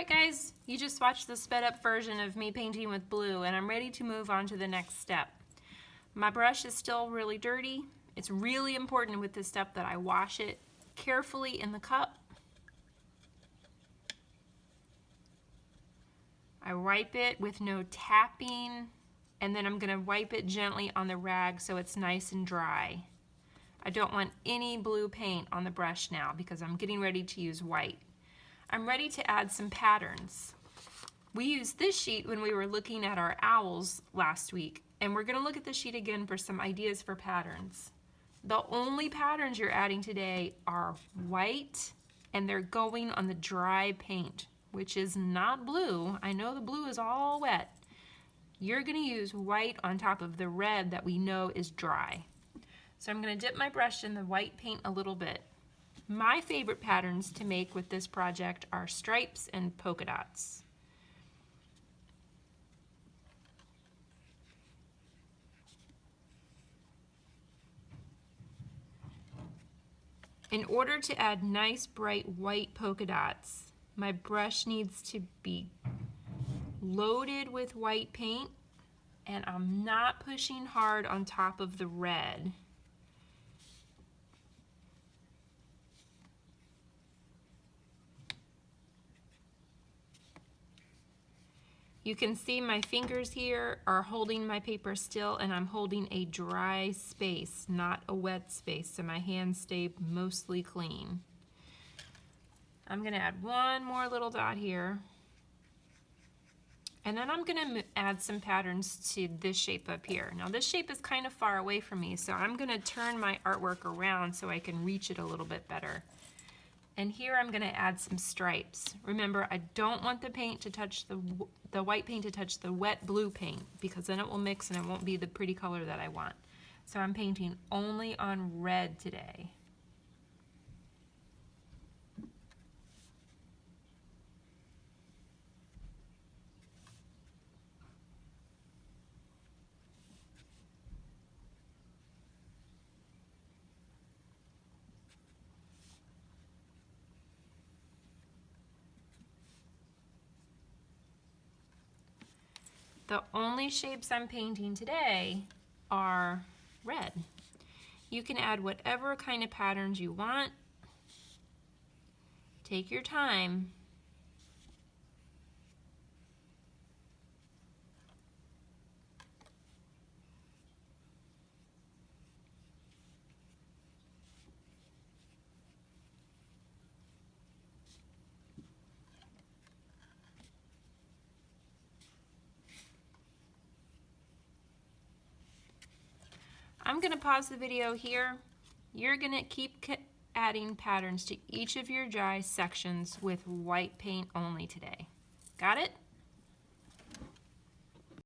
Alright guys, you just watched the sped up version of me painting with blue and I'm ready to move on to the next step. My brush is still really dirty. It's really important with this step that I wash it carefully in the cup. I wipe it with no tapping, and then I'm going to wipe it gently on the rag so it's nice and dry. I don't want any blue paint on the brush now because I'm getting ready to use white. I'm ready to add some patterns. We used this sheet when we were looking at our owls last week, and we're going to look at the sheet again for some ideas for patterns. The only patterns you're adding today are white, and they're going on the dry paint, which is not blue. I know the blue is all wet. You're going to use white on top of the red that we know is dry. So I'm going to dip my brush in the white paint a little bit. My favorite patterns to make with this project are stripes and polka dots. In order to add nice bright white polka dots, my brush needs to be loaded with white paint, and I'm not pushing hard on top of the red. You can see my fingers here are holding my paper still, and I'm holding a dry space, not a wet space, so my hands stay mostly clean. I'm going to add one more little dot here, and then I'm going to add some patterns to this shape up here. Now this shape is kind of far away from me, so I'm going to turn my artwork around so I can reach it a little bit better. And here I'm going to add some stripes. Remember, I don't want the paint to touch the white paint to touch the wet blue paint, because then it will mix and it won't be the pretty color that I want. So I'm painting only on red today. The only shapes I'm painting today are red. You can add whatever kind of patterns you want. Take your time. I'm going to pause the video here. You're going to keep adding patterns to each of your dry sections with white paint only today. Got it?